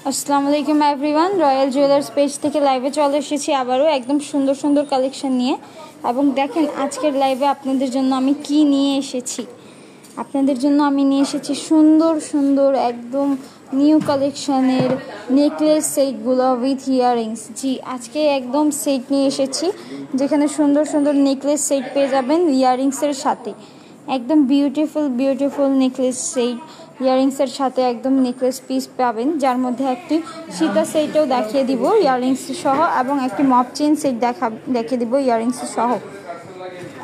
আসসালামু আলাইকুম everyone, royal jewellers page থেকে লাইভে চলে এসেছি আবারও একদম সুন্দর সুন্দর কালেকশন নিয়ে। এবং দেখেন আজকের লাইভে আপনাদের জন্য আমি কি নিয়ে এসেছি। আপনাদের জন্য আমি নিয়ে এসেছি সুন্দর সুন্দর একদম নিউ কালেকশনের নেকলেস সেটগুলো উইথ ইয়াররিংস। জি, আজকে একদম সেট নিয়ে এসেছি যেখানে সুন্দর সুন্দর নেকলেস সেট পেয়ে যাবেন ইয়াররিংসের সাথে। একদম বিউটিফুল নেকলেস সেট ইয়াররিংসের সাথে একদম নেকলেস পিস পাবেন, যার মধ্যে একটি সীতা সেটও দেখিয়ে দিব ইয়াররিংস সহ, এবং একটি মপ চেন সেট দেখিয়ে দিব ইয়াররিংস সহ।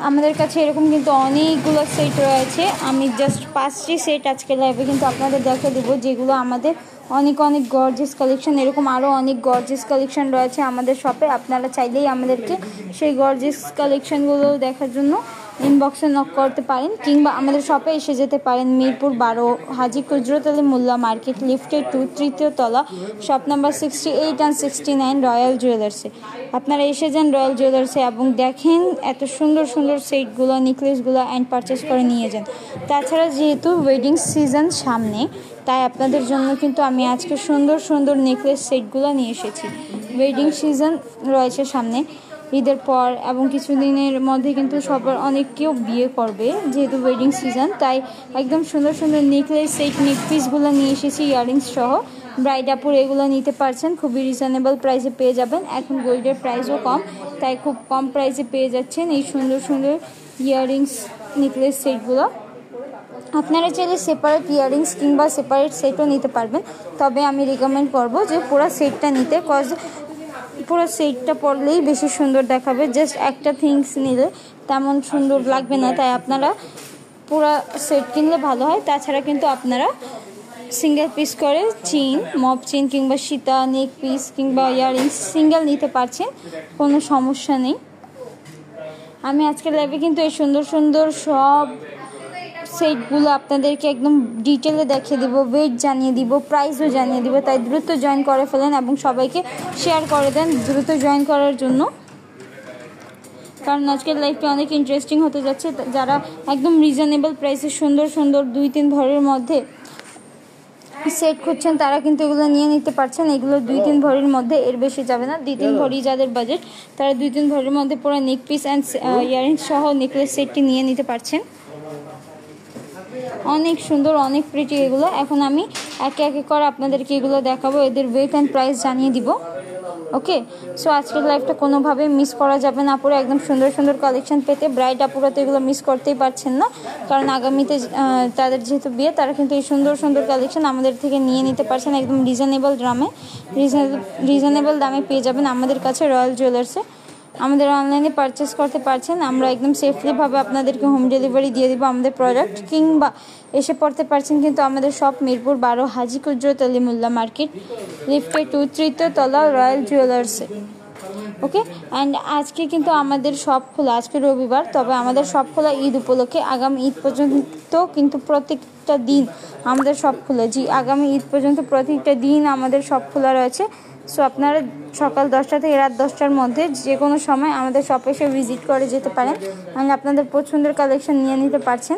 আমাদের কাছে এরকম কিন্তু অনেকগুলো সেট রয়েছে। আমি জাস্ট 5টি সেট আজকে লাইভে কিন্তু আপনাদের দেখিয়ে দেবো, যেগুলো আমাদের অনেক গর্জিয়াস কালেকশন। এরকম আরও অনেক গর্জিয়াস কালেকশন রয়েছে আমাদের শপে। আপনারা চাইলেই আমাদেরকে সেই গর্জিয়াস কালেকশনগুলো দেখার জন্য ইনবক্সে নক করতে পারেন, কিংবা আমাদের শপে এসে যেতে পারেন। মিরপুর 12 হাজি কুজরত আলী মোল্লা মার্কেট, লিফটের 2, তৃতীয় তলা, শপ নাম্বার 68 and 69, রয়্যাল জুয়েলার্সে। আপনারা এসে যান রয়্যাল জুয়েলার্সে এবং দেখেন এত সুন্দর সুন্দর সেটগুলো, নেকলেসগুলো অ্যান্ড পারচেস করে নিয়ে যান। তাছাড়া যেহেতু ওয়েডিং সিজন সামনে, তাই আপনাদের জন্য কিন্তু আমি আজকে সুন্দর সুন্দর নেকলেস সেটগুলো নিয়ে এসেছি। ওয়েডিং সিজন রয়েছে সামনে, ঈদের পর এবং কিছুদিনের মধ্যে কিন্তু সবার অনেকেও বিয়ে করবে, যেহেতু ওয়েডিং সিজন, তাই একদম সুন্দর সুন্দর নেকলেস সেট নেকপিসগুলো নিয়ে এসেছি ইয়াররিংস সহ। ব্রাইড আপুর এগুলো নিতে পারছেন, খুবই রিজনেবল প্রাইসে পেয়ে যাবেন। এখন গোল্ডের প্রাইসও কম, তাই খুব কম প্রাইসে পেয়ে যাচ্ছেন এই সুন্দর সুন্দর ইয়াররিংস নেকলেস সেটগুলো। আপনারা চাইলে সেপারেট ইয়াররিংস কিংবা সেপারেট সেটও নিতে পারবেন, তবে আমি রিকমেন্ড করব যে পুরো সেটটা নিতে, কজ পুরো সেটটা পরলেই বেশি সুন্দর দেখাবে। জাস্ট একটা থিংস নিলে তেমন সুন্দর লাগবে না, তাই আপনারা পুরো সেট কিনলে ভালো হয়। তাছাড়া কিন্তু আপনারা সিঙ্গেল পিস করে চেন, মপ চেন কিংবা সীতা নেক পিস কিংবা ইয়াররিংস সিঙ্গেল নিতে পারছেন, কোনো সমস্যা নেই। আমি আজকের লাইভে কিন্তু এই সুন্দর সুন্দর সব সেটগুলো আপনাদেরকে একদম ডিটেলে দেখিয়ে দিব, ওয়েট জানিয়ে দিব, প্রাইসও জানিয়ে দিব। তাই দ্রুত জয়েন করে ফেলেন এবং সবাইকে শেয়ার করে দেন দ্রুত জয়েন করার জন্য, কারণ আজকের লাইভটা অনেক ইন্টারেস্টিং হতে যাচ্ছে। যারা একদম রিজনেবল প্রাইসে সুন্দর সুন্দর 2-3 ভরির মধ্যে সেট খুঁজছেন, তারা কিন্তু এগুলো নিয়ে নিতে পারছেন। এগুলো 2-3 ভরির মধ্যে, এর বেশি যাবে না। 2-3 ভরি যাদের বাজেট, তারা 2-3 ভরির মধ্যে পুরো নেক পিস অ্যান্ড ইয়াররিংস সহ নেকলেস সেটটি নিয়ে নিতে পারছেন। অনেক সুন্দর, অনেক প্রিটি এগুলো। এখন আমি একে একে করে আপনাদেরকে এগুলো দেখাবো, এদের ওয়েট অ্যান্ড প্রাইস জানিয়ে দিব। ওকে, সো আজকের লাইভটা কোনোভাবে মিস করা যাবে না। আপুরা একদম সুন্দর সুন্দর কালেকশন পেতে ব্রাইড আপুরা তো এগুলো মিস করতেই পারছেন না, কারণ আগামীতে তাদের যেহেতু বিয়ে, তারা কিন্তু এই সুন্দর সুন্দর কালেকশন আমাদের থেকে নিয়ে নিতে পারছেন একদম রিজনেবল দামে পেয়ে যাবেন আমাদের কাছে রয়্যাল জুয়েলার্সে। আমাদের অনলাইনে পারচেস করতে পারছেন, আমরা একদম সেফলিভাবে আপনাদেরকে হোম ডেলিভারি দিয়ে দিব আমাদের প্রোডাক্ট, কিংবা এসে পড়তে পারছেন কিন্তু আমাদের শপ মিরপুর 12 হাজি কুজরত আলী মোল্লা মার্কেট, লিফটের 2, তৃতীয় তলা, রয়্যাল জুয়েলার্সে। ওকে, অ্যান্ড আজকে কিন্তু আমাদের শপ খোলা, আজকে রবিবার, তবে আমাদের শপ খোলা ঈদ উপলক্ষে। আগামী ঈদ পর্যন্ত কিন্তু প্রত্যেকটা দিন আমাদের শপ খোলা। জি, আগামী ঈদ পর্যন্ত প্রত্যেকটা দিন আমাদের শপ খোলা রয়েছে। সো আপনারা সকাল 10টা থেকে রাত 10টার মধ্যে যে কোনো সময় আমাদের শপে এসে ভিজিট করে যেতে পারেন, মানে আপনাদের পছন্দের কালেকশন নিয়ে নিতে পারছেন।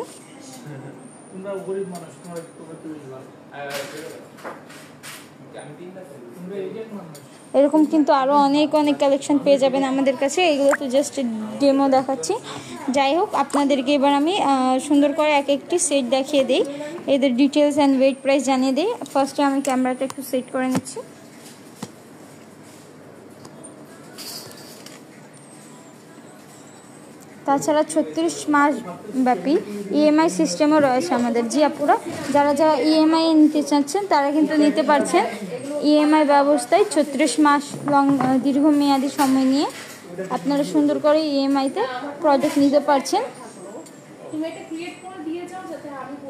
এরকম কিন্তু আরও অনেক কালেকশন পেয়ে যাবেন আমাদের কাছে। এগুলো তো জাস্ট ডেমো দেখাচ্ছি। যাই হোক, আপনাদেরকে এবার আমি সুন্দর করে এক একটি সেট দেখিয়ে দিই, এদের ডিটেলস অ্যান্ড ওয়েট প্রাইস জানিয়ে দিই। ফার্স্টে আমি ক্যামেরাটা একটু সেট করে নিচ্ছি। তাছাড়া 36 মাস ব্যাপী ইএমআই সিস্টেমও রয়েছে আমাদের। জি আপুরা, যারা ইএমআই নিতে চাচ্ছেন তারা কিন্তু নিতে পারছেন ইএমআই ব্যবস্থায়। 36 মাস দীর্ঘমেয়াদী সময় নিয়ে আপনারা সুন্দর করে ইএমআইতে প্রোডাক্ট নিতে পারছেন।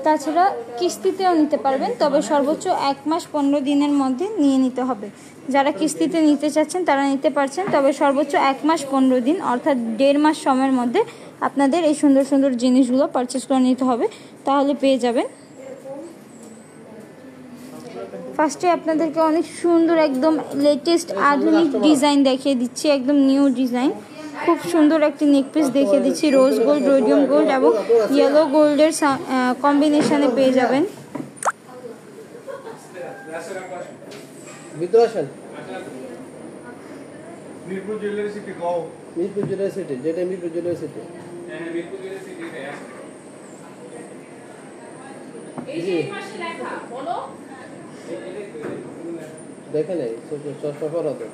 তাছাড়া কিস্তিতেও নিতে পারবেন, তবে সর্বোচ্চ 1 মাস 15 দিনের মধ্যে নিয়ে নিতে হবে। যারা কিস্তিতে নিতে চাচ্ছেন তারা নিতে পারছেন, তবে সর্বোচ্চ 1 মাস 15 দিন, অর্থাৎ 1.5 মাস সময়ের মধ্যে আপনাদের এই সুন্দর সুন্দর জিনিসগুলো পারচেস করে নিতে হবে, তাহলে পেয়ে যাবেন। ফার্স্টে আপনাদেরকে অনেক সুন্দর একদম লেটেস্ট আধুনিক ডিজাইন দেখিয়ে দিচ্ছি, একদম নিউ ডিজাইন। খুব সুন্দর একটি নেকপিস দেখিয়ে দিচ্ছি, রোজ গোল্ড, রোডিয়াম গোল্ড এবং ইয়েলো গোল্ডের কম্বিনেশনে পেয়ে যাবেন। ভিতরে আসেন। মিরপুর জুয়েলারি সিটি কও। মিরপুর জুয়েলারি সিটি, যেটা মিরপুর জুয়েলারি সিটি। হ্যাঁ মিরপুর জুয়েলারি সিটিতে আছে। এই যে পাশে লেখা বলো। দেখেন এই চশমা পরা তো।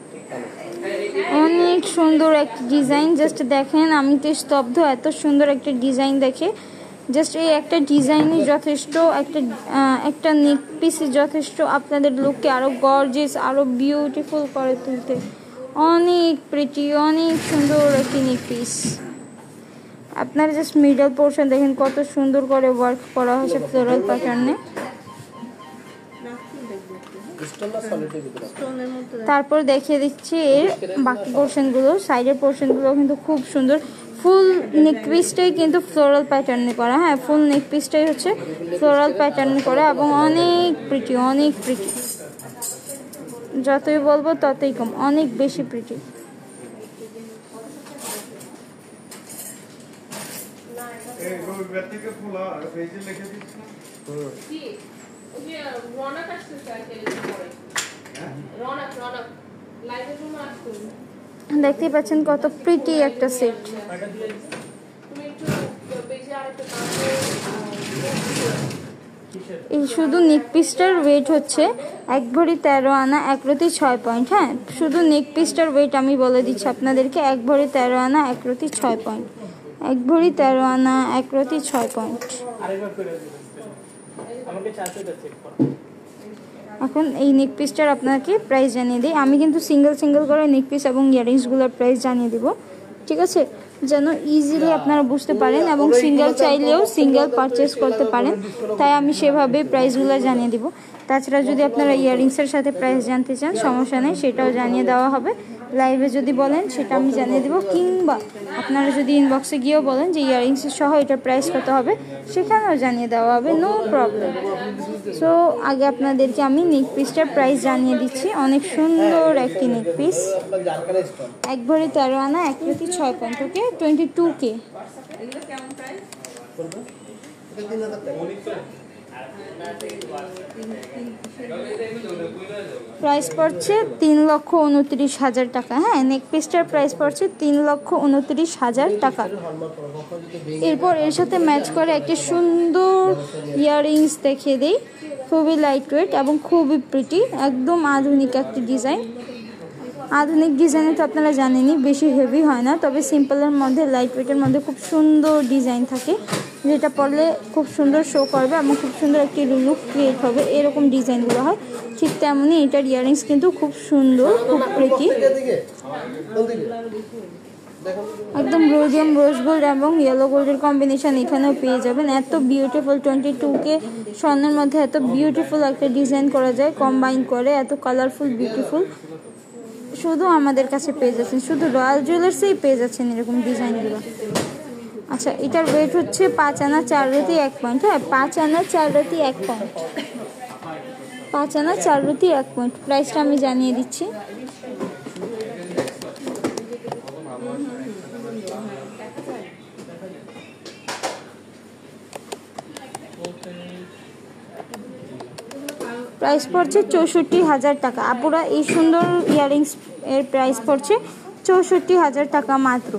অনেক সুন্দর একটা ডিজাইন, জাস্ট দেখেন আমি তো স্তব্ধ, এত সুন্দর একটা ডিজাইন দেখে। জাস্ট এই একটা ডিজাইনই যথেষ্ট, একটা নেক পিসই যথেষ্ট আপনাদের লুককে আরও গর্জিয়াস, আরও বিউটিফুল করে তুলতে। অনেক প্রিটি, অনেক সুন্দর একটি নেক পিস। আপনারা জাস্ট মিডল পোর্শন দেখেন কত সুন্দর করে ওয়ার্ক করা হয়েছে ফ্লোরাল প্যাটার্নে। তারপর দেখিয়ে দিচ্ছি এর বাকি পোর্শনগুলো, সাইডের পোর্শনগুলো কিন্তু খুব সুন্দর। ফুল নেক পিসটাই কিন্তু ফ্লোরাল প্যাটার্নে করা, হ্যাঁ ফুল নেক পিসটাই হচ্ছে ফ্লোরাল প্যাটার্নে করা এবং অনেক প্রিটি, অনেক প্রিটি। যতই বলবো ততই কম, অনেক বেশি প্রিটি। দেখতেই পাচ্ছেন কত প্রিটি একটা সেট। এই শুধু নেক পিসটার ওয়েট হচ্ছে 1 ভরি 13 আনা 1 রতি 6 পয়েন্ট। হ্যাঁ শুধু নেক পিসটার ওয়েট আমি বলে দিচ্ছি আপনাদেরকে, 1 ভরি 13 আনা 1 রতি 6 পয়েন্ট। 1 ভরি 13 আনা 1 রতি 6 পয়েন্ট। এখন এই নেক পিসটার আপনাকে প্রাইস জানিয়ে দিই। আমি কিন্তু সিঙ্গেল সিঙ্গেল করে নেক পিস এবং ইয়ারিংসগুলোর প্রাইস জানিয়ে দিব, ঠিক আছে, যেন ইজিলি আপনারা বুঝতে পারেন এবং সিঙ্গেল চাইলেও সিঙ্গেল পারচেস করতে পারেন, তাই আমি সেভাবে প্রাইসগুলো জানিয়ে দিব। তাছাড়া যদি আপনারা ইয়ারিংসের সাথে প্রাইস জানতে চান সমস্যা নেই, সেটাও জানিয়ে দেওয়া হবে। লাইভে যদি বলেন সেটা আমি জানিয়ে দেবো, কিংবা আপনারা যদি ইনবক্সে গিয়েও বলেন যে ইয়ারিংস সহ এটার প্রাইস কত হবে সেখানেও জানিয়ে দেওয়া হবে, নো প্রবলেম। সো আগে আপনাদেরকে আমি নেক পিসটার প্রাইস জানিয়ে দিচ্ছি। অনেক সুন্দর একটি নেক পিস, 1 ভরি 13 আনা 1 রতি 6 পয়েন্ট, ওকে 22K। প্রাইস পড়ছে 3,29,000 টাকা। হ্যাঁ নেক পিসটার প্রাইস পড়ছে 3,29,000 টাকা। এরপর এর সাথে ম্যাচ করে একটি সুন্দর ইয়াররিংস দেখিয়ে দিই, খুবই লাইট ওয়েট এবং খুবই প্রিটি, একদম আধুনিক একটি ডিজাইন। আধুনিক ডিজাইনে তো আপনারা জানেনই বেশি হেভি হয় না, তবে সিম্পলের মধ্যে লাইট ওয়েটের মধ্যে খুব সুন্দর ডিজাইন থাকে, যেটা পরলে খুব সুন্দর শো করবে এবং খুব সুন্দর একটি লুক ক্রিয়েট হবে, এরকম ডিজাইনগুলো হয়। ঠিক তেমনই এটার ইয়ারিংস কিন্তু খুব সুন্দর, খুব প্রিটি, একদম রোডিয়াম রোজ গোল্ড এবং ইয়েলো গোল্ডের কম্বিনেশন এখানেও পেয়ে যাবেন। এত বিউটিফুল 22K স্বর্ণের মধ্যে এত বিউটিফুল একটা ডিজাইন করা যায় কম্বাইন করে, এত কালারফুল বিউটিফুল শুধু আমাদের কাছে পেয়ে যাচ্ছেন, শুধু রয়্যাল জুয়েলার্সেই পেয়ে যাচ্ছেন এরকম ডিজাইনগুলো। আচ্ছা এটার ওয়েট হচ্ছে 5 আনা 4 রতি 1 পয়েন্ট। হ্যাঁ 5 আনা 4 রতি 1 পয়েন্ট, 5 আনা 4 রতি 1 পয়েন্ট। প্রাইসটা আমি জানিয়ে দিচ্ছি। প্রাইস পড়ছে 64,000 টাকা। আপুরা এই সুন্দর ইয়াররিংস এর প্রাইস পড়ছে 64,000 টাকা মাত্র।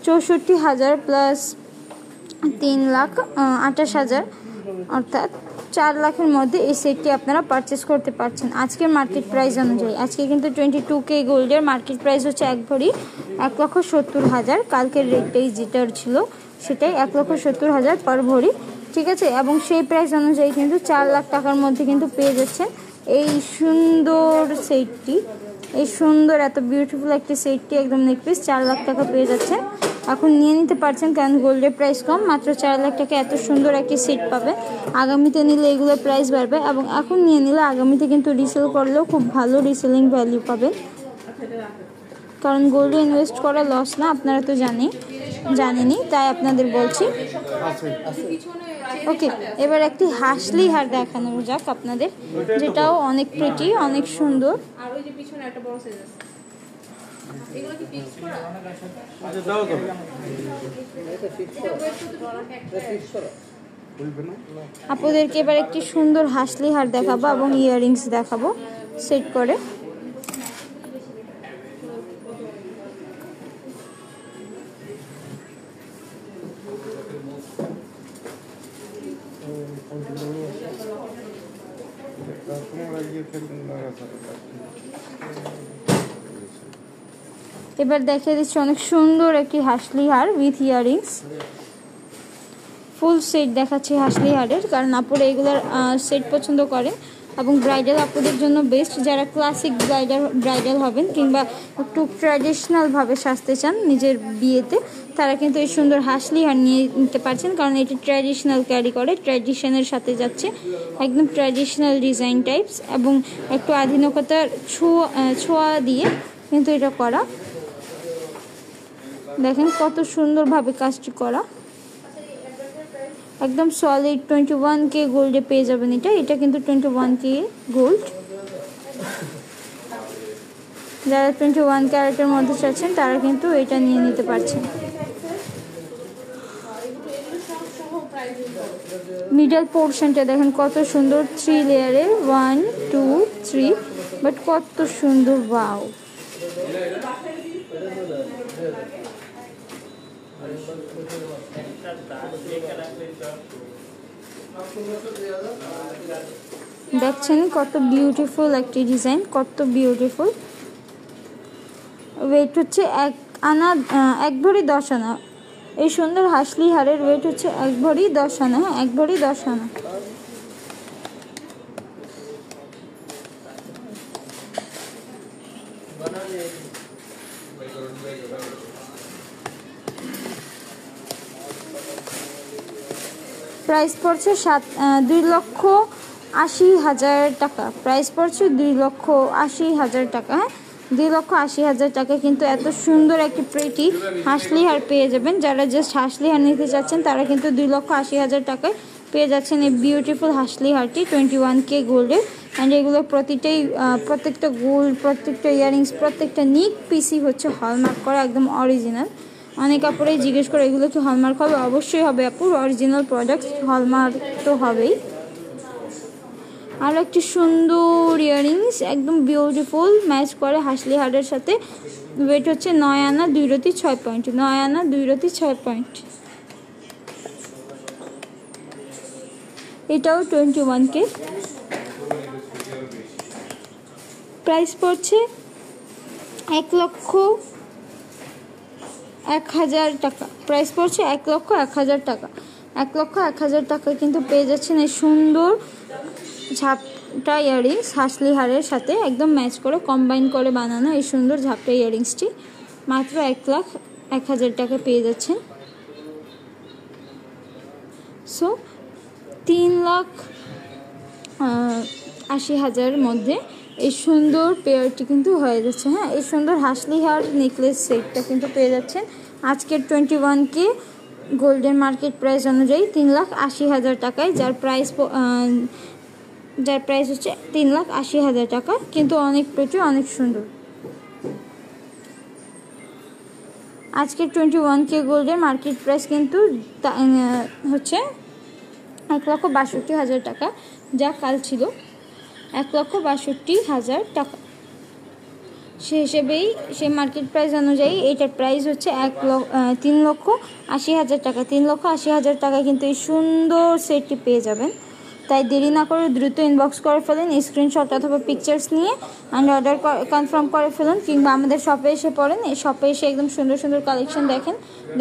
64,000 প্লাস 3,28,000 অর্থাৎ 4 লাখের মধ্যে এই সেটটি আপনারা পারচেস করতে পারছেন আজকের মার্কেট প্রাইস অনুযায়ী। আজকে কিন্তু 22K গোল্ডের মার্কেট প্রাইস হচ্ছে 1 ভরি 1,70,000। কালকের রেটটাই যেটা ছিল সেটাই 1,70,000 পার ভরি, ঠিক আছে। এবং সেই প্রাইস অনুযায়ী কিন্তু 4 লাখ টাকার মধ্যে কিন্তু পেয়ে যাচ্ছেন এই সুন্দর সেটটি, এই সুন্দর এত বিউটিফুল একটি সেটটি, একদম নেক পিস 4 লাখ টাকা পেয়ে যাচ্ছেন। এখন নিয়ে নিতে পারছেন, কারণ গোল্ডের প্রাইস কম, মাত্র 4 লাখ টাকা এত সুন্দর একটি সেট পাবে। আগামীতে নিলে এগুলোর প্রাইস বাড়বে এবং এখন নিয়ে নিলে আগামীতে কিন্তু রিসেল করলেও খুব ভালো রিসেলিং ভ্যালু পাবেন, কারণ গোল্ডে ইনভেস্ট করা লস না, আপনারা তো জানেনই, তাই আপনাদের বলছি। ওকে এবার একটি হাসলি হার দেখানো যাক আপনাদের, যেটাও অনেক প্রিটি, অনেক সুন্দর। আর ওই যে পিছনে একটা বড় সাইজ আছে, এগুলো কি ফিক্স করা? আচ্ছা দাও তো, এটা ফিক্স করা। আপনাদেরকে এবার একটি সুন্দর হাসলি হার দেখাবো এবং ইয়াররিংস দেখাবো সেট করে। এবার দেখিয়ে দিচ্ছি অনেক সুন্দর একটি হাসলি হার উইথ ইয়ারিংস। ফুল সেট দেখাচ্ছি হাসলি হারের, কারণ আপুরা এগুলোর সেট পছন্দ করেন এবং ব্রাইডাল আপুদের জন্য বেস্ট। যারা ক্লাসিক ব্রাইডাল হবেন কিংবা একটু ট্র্যাডিশনালভাবে সাজতে চান নিজের বিয়েতে, তারা কিন্তু এই সুন্দর হাসলি হার নিয়ে নিতে পারছেন, কারণ এটি ট্র্যাডিশনাল ক্যারি করে, ট্র্যাডিশনের সাথে যাচ্ছে, একদম ট্র্যাডিশনাল ডিজাইন টাইপস এবং একটু আধুনিকতার ছোঁয়া দিয়ে কিন্তু এটা করা। দেখেন কত সুন্দরভাবে কাজটি করা, একদম সলিড 21K গোল্ডে পেয়ে যাবেন। এটা কিন্তু 21K গোল্ড। যারা 21 ক্যারেটের মধ্যে চাচ্ছেন তারা কিন্তু এটা নিয়ে নিতে পারছেন। মিডল পোর্শনটা দেখেন কত সুন্দর, 3 লেয়ারে 1 2 3, বাট কত সুন্দর, ওয়াও। দেখছেন কত বিউটিফুল একটি ডিজাইন, কত বিউটিফুল। ওয়েট হচ্ছে 1 আনা, 1 ভরি 10 আনা। এই সুন্দর হাসলি হারের ওয়েট হচ্ছে 1 ভরি 10 আনা। 1 ভরি 10 আনা। প্রাইস পড়ছে 2,80,000 টাকা। প্রাইস পড়ছে 2,80,000 টাকা। হ্যাঁ, 2,80,000 টাকা কিন্তু এত সুন্দর একটি প্রিটি হাসলি হার পেয়ে যাবেন। যারা জাস্ট হাসলি হার নিতে চাচ্ছেন তারা কিন্তু 2,80,000 টাকায় পেয়ে যাচ্ছেন এই বিউটিফুল হাসলি হারটি 21K গোল্ডের। অ্যান্ড এগুলো প্রত্যেকটা গোল্ড, প্রত্যেকটা ইয়ারিংস, প্রত্যেকটা নিক পিসই হচ্ছে হলমার্ক করা, একদম অরিজিনাল। অনেক আপুরাই জিজ্ঞেস করে এগুলো কি হলমার্ক হবে? অবশ্যই হবে আপু, অরিজিনাল প্রোডাক্ট, হলমার্ক তো হবেই। আর একটি সুন্দর ইয়ারিংস, একদম বিউটিফুল, ম্যাচ করে হাসলি হারের সাথে। ওয়েট হচ্ছে 9 আনা 2 রতি 6 পয়েন্ট। 9 আনা 2 রতি 6 পয়েন্ট। এটাও 21K। প্রাইস পড়ছে 1,01,000 টাকা। প্রাইস পড়ছে 1,01,000 টাকা। 1,01,000 টাকা কিন্তু পেয়ে যাচ্ছেন এই সুন্দর ঝাপটা ইয়ারিংস হাসলি হারের সাথে, একদম ম্যাচ করে কম্বাইন করে বানানো এই সুন্দর ঝাপটা ইয়ারিংসটি মাত্র 1,01,000 টাকা পেয়ে যাচ্ছেন। সো 3,80,000 মধ্যে এই সুন্দর পেয়ারটি কিন্তু হয়ে যাচ্ছে। হ্যাঁ, এই সুন্দর হাসলি হার নেকলেস সেটটা কিন্তু পেয়ে যাচ্ছেন আজকের 21K গোল্ডেন মার্কেট প্রাইস অনুযায়ী 3,80,000 টাকায়, যার প্রাইস হচ্ছে 3,80,000 টাকা। কিন্তু অনেক প্রচুর, অনেক সুন্দর। আজকের 21K গোল্ডের মার্কেট প্রাইস কিন্তু হচ্ছে 1,62,000 টাকা, যা কাল ছিল 1,62,000 টাকা। সে হিসেবেই সেই মার্কেট প্রাইস অনুযায়ী এইটার প্রাইস হচ্ছে 3,80,000 টাকা। 3,80,000 টাকা কিন্তু এই সুন্দর সেটটি পেয়ে যাবেন। তাই দেরি না করে দ্রুত ইনবক্স করে ফেলেন স্ক্রিনশট অথবা পিকচার্স নিয়ে, অ্যান্ড অর্ডার কনফার্ম করে ফেলুন, কিংবা আমাদের শপে এসে পড়েন। এই শপে এসে একদম সুন্দর সুন্দর কালেকশন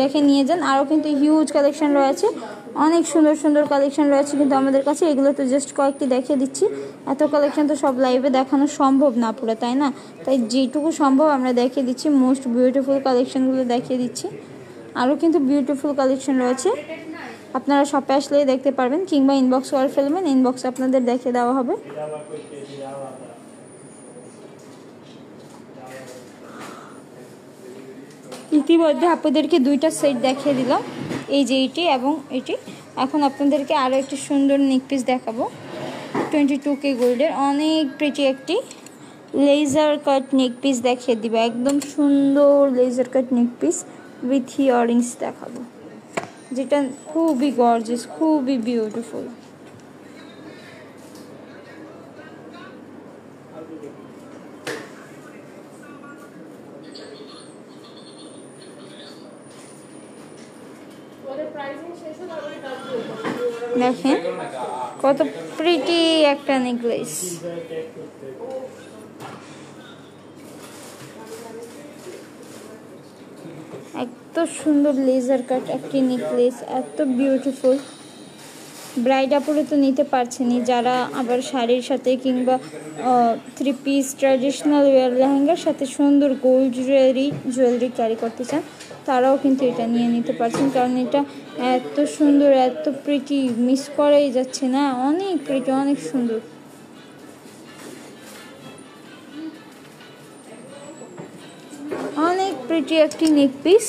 দেখে নিয়ে যান। আরও কিন্তু হিউজ কালেকশন রয়েছে, অনেক সুন্দর সুন্দর কালেকশন রয়েছে কিন্তু আমাদের কাছে। এগুলো তো জাস্ট কয়েকটি দেখিয়ে দিচ্ছি, এত কালেকশন তো সব লাইভে দেখানো সম্ভব না পুরো, তাই না? তাই যেটুকু সম্ভব আমরা দেখিয়ে দিচ্ছি, মোস্ট বিউটিফুল কালেকশনগুলো দেখিয়ে দিচ্ছি। আরও কিন্তু বিউটিফুল কালেকশন রয়েছে, আপনারা শপে আসলেই দেখতে পারবেন, কিংবা ইনবক্স করে ফেলবেন, ইনবক্সে আপনাদের দেখে দেওয়া হবে। ইতিমধ্যে আপনাদেরকে 2টা সেট দেখিয়ে দিলাম, এই যে এটি এবং এটি। এখন আপনাদেরকে আরও একটি সুন্দর নেক পিস দেখাবো 22K গোল্ডের। অনেক প্রিটি একটি লেজার কাট নেক পিস দেখিয়ে দিব, একদম সুন্দর laser cut neck piece with earrings দেখাবো, যেটা খুবই গর্জিয়াস, খুবই বিউটিফুল। দেখেন কত প্রিটি একটা নেকলেস। এত সুন্দর লেজার কাট একটি নেকলেস, এত বিউটিফুল। ব্রাইড আপুরে তো নিতে পারছেনই, যারা আবার শাড়ির সাথে কিংবা 3 পিস ট্র্যাডিশনাল ওয়্যার লেহেঙ্গার সাথে সুন্দর গোল্ড জুয়েলারি ক্যারি করতে চান, তারাও কিন্তু এটা নিয়ে নিতে পারছেন, কারণ এটা এত সুন্দর, এত প্রিটি, মিস করাই যাচ্ছে না। অনেক প্রিটি, অনেক সুন্দর। অনেক প্রিটি একটি নেক পিস।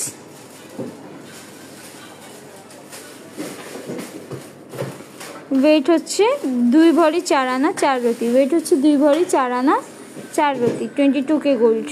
ওয়েট হচ্ছে 2 ভরি 4 আনা 4 রতি। ওয়েট হচ্ছে 2 ভরি 4 আনা 4 রতি। 22K gold.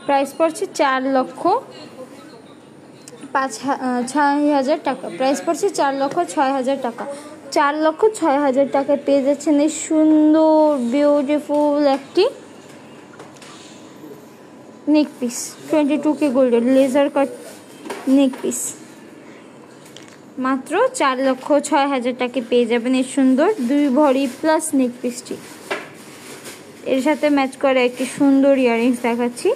প্রাইস পড়ছে 4,06,000 টাকা। প্রাইস পড়ছে 4,06,000 টাকা। 4,06,000 টাকায় পেয়ে যাচ্ছেন এই সুন্দর বিউটিফুল একটি নেক পিস। 22K গোল্ডের লেজার কাট নেক পিস। মাত্র 4,06,000 টাকায় পেয়ে যাবেন এই সুন্দর 2 ভরি প্লাস নেক পিসটি। এর সাথে ম্যাচ করে একটি সুন্দর ইয়াররিংস দেখাচ্ছি।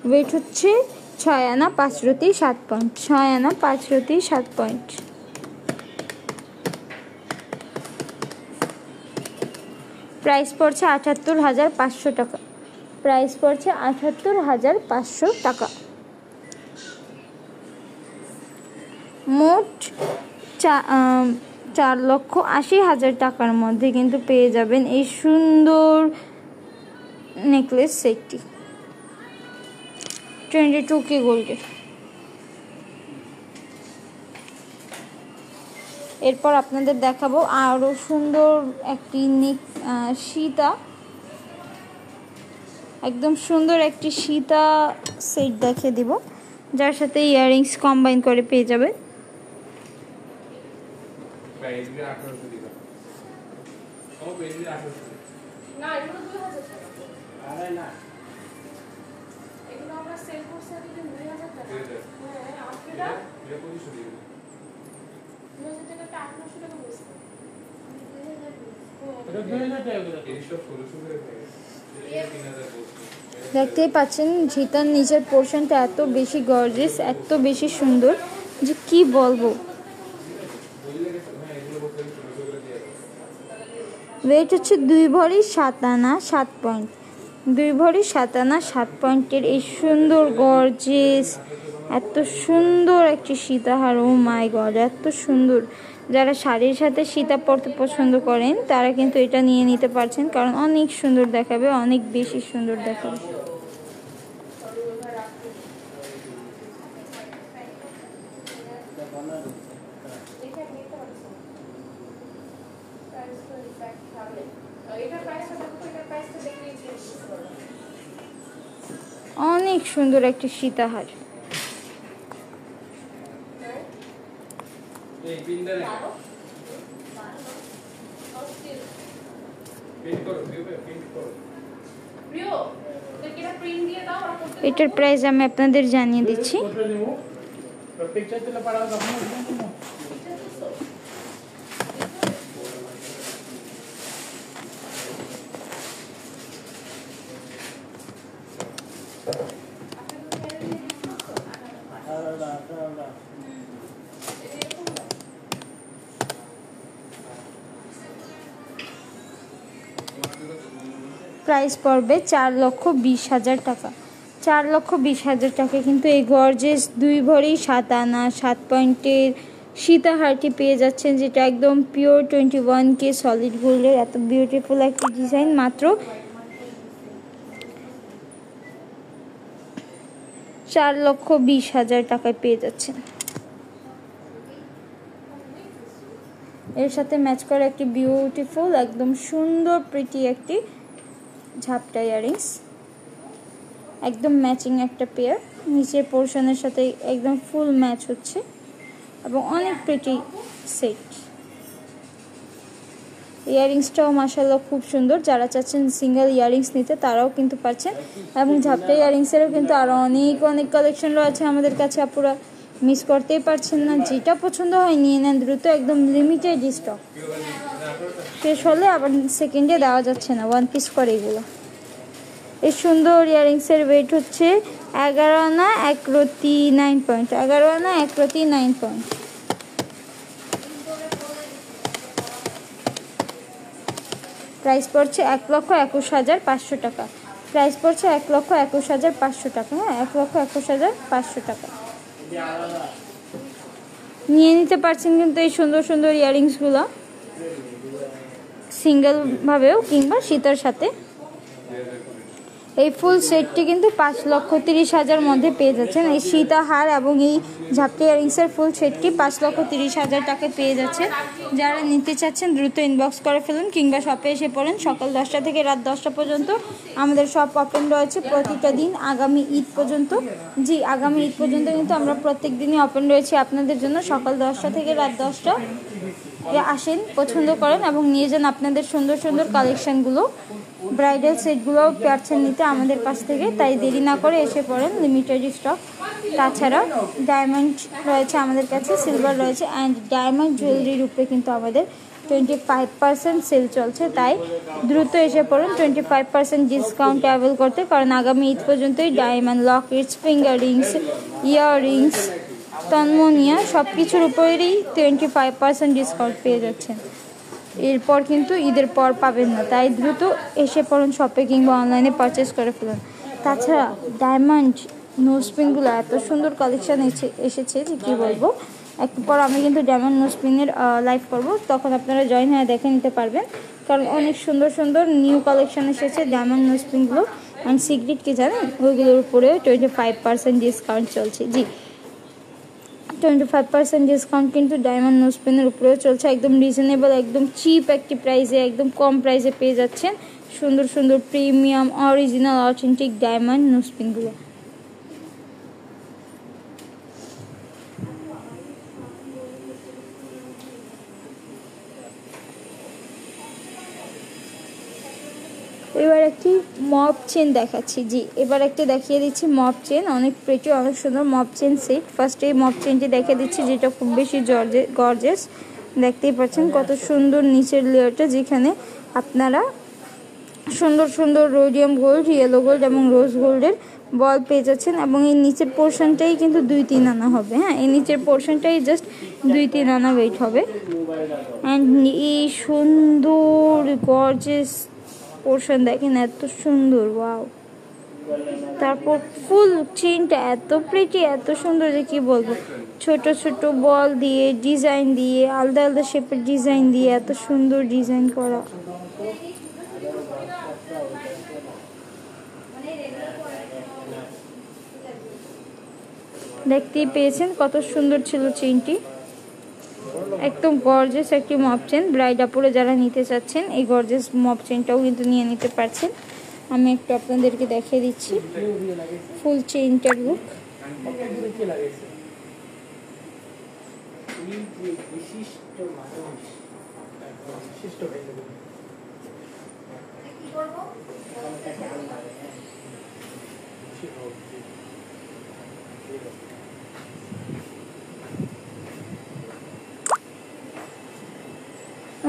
ওয়েট হচ্ছে 6 আনা 5 রতি 7 পয়েন্ট। 6 আনা 5 রতি 7 পয়েন্ট। প্রাইস পড়ছে 78,500 টাকা। প্রাইস পড়ছে 78,500 টাকা। মোট 4,80,000 টাকার মধ্যে কিন্তু পেয়ে যাবেন এই সুন্দর নেকলেস সেটটি। 22K গোল্ডের। এরপর আপনাদের দেখাবো আরো সুন্দর একটি সীতা, একদম সুন্দর একটি সীতা সেট দেখে দিব, যার সাথে ইয়াররিংস কম্বাইন করে পেয়ে যাবে। দেখতেই পাচ্ছেন ঝিতার নিচের পোর্শনটা এত বেশি গর্জিয়াস, এত বেশি সুন্দর যে কি বলবো। ওয়েট হচ্ছে 2 ভরি 7 আনা 7 পয়েন্ট। 2 ভরি 7 আনা 7 পয়েন্টের এই সুন্দর গর্জিয়াস এত সুন্দর একটি সীতাহার। ও মাই গড, এত সুন্দর। যারা শাড়ির সাথে সীতা পরতে পছন্দ করেন তারা কিন্তু এটা নিয়ে নিতে পারছেন, কারণ অনেক সুন্দর দেখাবে, অনেক বেশি সুন্দর দেখাবে। অনেক সুন্দর একটি সীতাহার। এটার প্রাইস আমি আপনাদের জানিয়ে দিচ্ছি। প্রাইস পড়বে 4,20,000 টাকা। 4,20,000 টাকা কিন্তু এই গর্জিয়াস 2 ভরি 7 আনা 7 পয়েন্টের সীতাহারটি পেয়ে যাচ্ছেন, যেটা একদম পিওর 21K সলিড গোল্ডের। এত বিউটিফুল একটি ডিজাইন মাত্র 4,20,000 টাকায় পেয়ে যাচ্ছেন। এর সাথে ম্যাচ করে একটি বিউটিফুল একদম সুন্দর প্রিটি একটি ঝাপটা ইয়ারিংস, একদম ম্যাচিং একটা পেয়ার, নিচের পোর্শনের সাথে একদম ফুল ম্যাচ হচ্ছে এবং অনেক প্রিটি সেট। ইয়ারিংসটাও মাশাআল্লাহ খুব সুন্দর, যারা চাচ্ছেন সিঙ্গেল ইয়ারিংস নিতে তারাও কিন্তু পাচ্ছেন। এবং ঝাপটা ইয়ারিংসেরও কিন্তু আরও অনেক অনেক কালেকশন রয়েছে আমাদের কাছে, আপুরা মিস করতেই পারছেন না। যেটা পছন্দ হয় নিয়ে নেন দ্রুত, একদম লিমিটেড স্টক, শেষ হলে আবার সেকেন্ডে দেওয়া যাচ্ছে না, 1 পিস করে এগুলো। এই সুন্দর ইয়ারিংসের ওয়েট হচ্ছে 11 আনা 1 রতি 9 পয়েন্ট, 11 আনা 1 রতি 9 পয়েন্ট। প্রাইস পড়ছে 1,21,500 টাকা। প্রাইস পড়ছে 1,21,500 টাকা। হ্যাঁ, 1,21,500 টাকা। নিয়ে নিতে পারছেন কিন্তু এই সুন্দর সুন্দর ইয়ারিংসগুলো সিঙ্গেল ভাবেও কিংবা সীতার সাথে। এই ফুল সেটটি কিন্তু 5,30,000 মধ্যে পেয়ে যাচ্ছেন। এই সীতাহার এবং এই ঝাপটি ইয়ারিংসের ফুল সেটটি 5,30,000 টাকায় পেয়ে যাচ্ছে। যারা নিতে চাচ্ছেন দ্রুত ইনবক্স করে ফেলুন কিংবা শপে এসে পড়েন। সকাল 10টা থেকে রাত 10টা পর্যন্ত আমাদের শপ ওপেন রয়েছে প্রতিটা দিন, আগামী ঈদ পর্যন্ত। জি, আগামী ঈদ পর্যন্ত কিন্তু আমরা প্রত্যেক দিনই ওপেন রয়েছে আপনাদের জন্য, সকাল 10টা থেকে রাত 10টা। আসেন, পছন্দ করেন এবং নিয়ে যান আপনাদের সুন্দর সুন্দর কালেকশানগুলো। ব্রাইডাল সেটগুলো পাচ্ছেন নিতে আমাদের কাছ থেকে, তাই দেরি না করে এসে পড়েন, লিমিটেড স্টক। তাছাড়া ডায়মন্ড রয়েছে আমাদের কাছে, সিলভার রয়েছে, অ্যান্ড ডায়মন্ড জুয়েলারির উপরে কিন্তু আমাদের 25% সেল চলছে, তাই দ্রুত এসে পড়ুন 25% ডিসকাউন্ট অ্যাভেল করতে, কারণ আগামী ঈদ পর্যন্তই ডায়মন্ড লকেটস, ফিঙ্গার রিংস, ইয়াররিংস, তন্মনিয়া সব কিছুর উপরেই 25% ডিসকাউন্ট পেয়ে যাচ্ছেন। এরপর কিন্তু ঈদের পর পাবেন না, তাই দ্রুত এসে পড়ুন শপে কিংবা অনলাইনে পারচেস করে ফেলুন। তাছাড়া ডায়মন্ড নোজপিনগুলো এত সুন্দর কালেকশান এসেছে যে কী বলবো। একটু পর আমি কিন্তু ডায়মন্ড নোজপিনের লাইভ করব, তখন আপনারা জয়েন হয়ে দেখে নিতে পারবেন, কারণ অনেক সুন্দর সুন্দর নিউ কালেকশান এসেছে ডায়মন্ড নোজপিনগুলো। অ্যান্ড সিক্রেট কি জানেন, ওইগুলোর উপরে 25% ডিসকাউন্ট চলছে। জি, 25% ডিসকাউন্ট কিন্তু ডায়মন্ড নোজপিনের উপরেও চলছে, একদম রিজনেবল, একদম চিপ একটি প্রাইসে, একদম কম প্রাইসে পেয়ে যাচ্ছেন সুন্দর সুন্দর প্রিমিয়াম অরিজিনাল অথেন্টিক ডায়মন্ড নোজপিনগুলো। এবার একটি মপ চেন দেখাচ্ছি। জি, এবার একটা দেখিয়ে দিচ্ছি মপ চেন, অনেক প্রিটি, অনেক সুন্দর মপ চেন সেট। ফার্স্টে এই মপ চেনটি দেখিয়ে দিচ্ছি, যেটা খুব বেশি গর্জিয়াস। দেখতেই পাচ্ছেন কত সুন্দর নিচের লেয়ারটা, যেখানে আপনারা সুন্দর সুন্দর রোডিয়াম গোল্ড, ইয়েলো গোল্ড এবং রোজ গোল্ডের বল পেয়ে যাচ্ছেন। এবং এই নিচের পোর্শনটাই কিন্তু 2-3 আনা হবে। হ্যাঁ, এই নিচের পোর্শনটাই জাস্ট 2-3 আনা ওয়েট হবে। অ্যান্ড এই সুন্দর গর্জিয়াস পোর্শন দেখেন, এত সুন্দর, ওয়াও। তারপর ফুল চেনটা এত প্রিটি, এত সুন্দর যে কি বলবো। ছোট ছোট বল দিয়ে, ডিজাইন দিয়ে, আলাদা আলাদা শেপের ডিজাইন দিয়ে এত সুন্দর ডিজাইন করা। দেখতেই পেয়েছেন কত সুন্দর ছিল চেনটি, একদম গর্জিয়াস একটি মপ চেন। ব্রাইড আপুরে যারা নিতে চাচ্ছেন এই গর্জিয়াস মপ চেনটাও কিন্তু নিয়ে নিতে পারছেন। আমি একটু আপনাদেরকে দেখিয়ে দিচ্ছি ফুল চেইনটার লুক।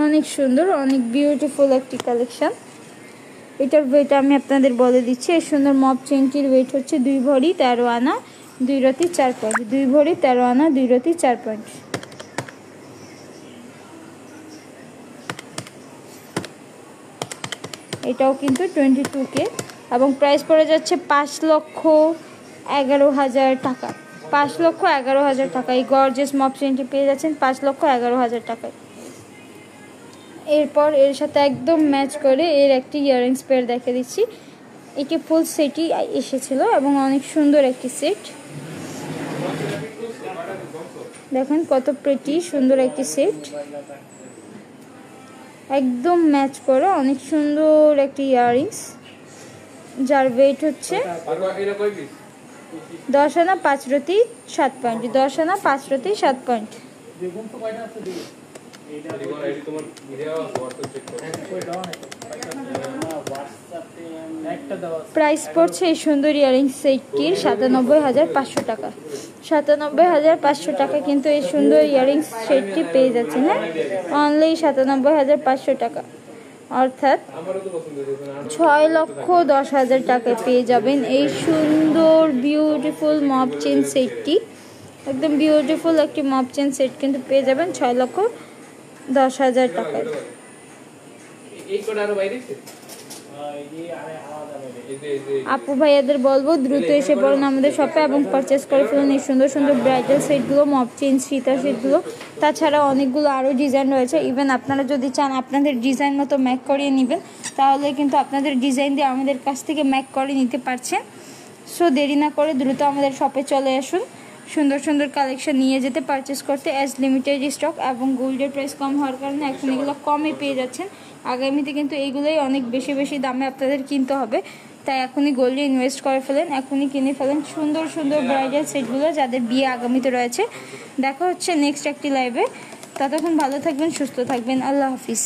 অনেক সুন্দর, অনেক বিউটিফুল একটি কালেকশন। এটার ওয়েট আমি আপনাদের বলে দিচ্ছি। এই সুন্দর মপ চেনটির ওয়েট হচ্ছে 2 ভরি 13 আনা 2 রতি 4 পয়েন্ট। 2 ভরি 13 আনা 2 রতি 4 পয়েন্ট। এটাও কিন্তু 22K এবং প্রাইস পড়ে যাচ্ছে 5,11,000 টাকা। 5,11,000 টাকা এই গর্জিয়াস মপ চেনটি পেয়ে যাচ্ছেন 5,11,000 টাকায়। এরপর এর সাথে একদম ম্যাচ করে এর একটি ইয়াররিংস পেয়ার দেখে দিচ্ছি। এটি ফুল সেটই এসেছিল এবং অনেক সুন্দর একটি সেট। দেখেন কত প্রিটি সুন্দর একটি সেট, একদম ম্যাচ করে অনেক সুন্দর একটি ইয়াররিংস। যার ওয়েট হচ্ছে 10 আনা 5 রতি 7 পয়েন্ট, 10 আনা 5 রতি 7 পয়েন্ট। প্রাইস পড়ছে এই সুন্দর ইয়ারিং সেটটির 97,500 টাকা। 97,500 টাকা কিন্তু এই সুন্দর ইয়ারিং সেটটি পেয়ে যাচ্ছেন। হ্যাঁ, অনলি 97,500 টাকা, অর্থাৎ 6,10,000 টাকায় পেয়ে যাবেন এই সুন্দর বিউটিফুল মপ চেন সেটটি। একদম বিউটিফুল একটি মপ চেন সেট কিন্তু পেয়ে যাবেন 6,10,000 টাকায়। আপু ভাইয়াদের বলবো দ্রুত এসে পড়ুন আমাদের শপে এবং পারচেস করে ফেলুন এই সুন্দর সুন্দর ব্রাইডাল সেটগুলো, মপ চেন সীতা সেটগুলো। তাছাড়া অনেকগুলো আরও ডিজাইন রয়েছে। ইভেন আপনারা যদি চান আপনাদের ডিজাইন মতো ম্যাক করিয়ে নেবেন, তাহলে কিন্তু আপনাদের ডিজাইন দিয়ে আমাদের কাছ থেকে ম্যাক করে নিতে পারছেন। সো দেরি না করে দ্রুত আমাদের শপে চলে আসুন, সুন্দর সুন্দর কালেকশন নিয়ে যেতে, পারচেস করতে। অ্যাজ লিমিটেড স্টক এবং গোল্ডের প্রাইস কম হওয়ার কারণে এখন এগুলো কমে পেয়ে যাচ্ছেন। আগামীতে কিন্তু এইগুলোই অনেক বেশি বেশি দামে আপনাদের কিনতে হবে, তাই এখনই গোল্ডে ইনভেস্ট করে ফেলেন, এখনই কিনে ফেলেন সুন্দর সুন্দর ব্রাইডাল সেটগুলো যাদের বিয়ে আগামীতে রয়েছে। দেখা হচ্ছে নেক্সট একটি লাইভে, ততক্ষণ ভালো থাকবেন, সুস্থ থাকবেন, আল্লাহ হাফিজ।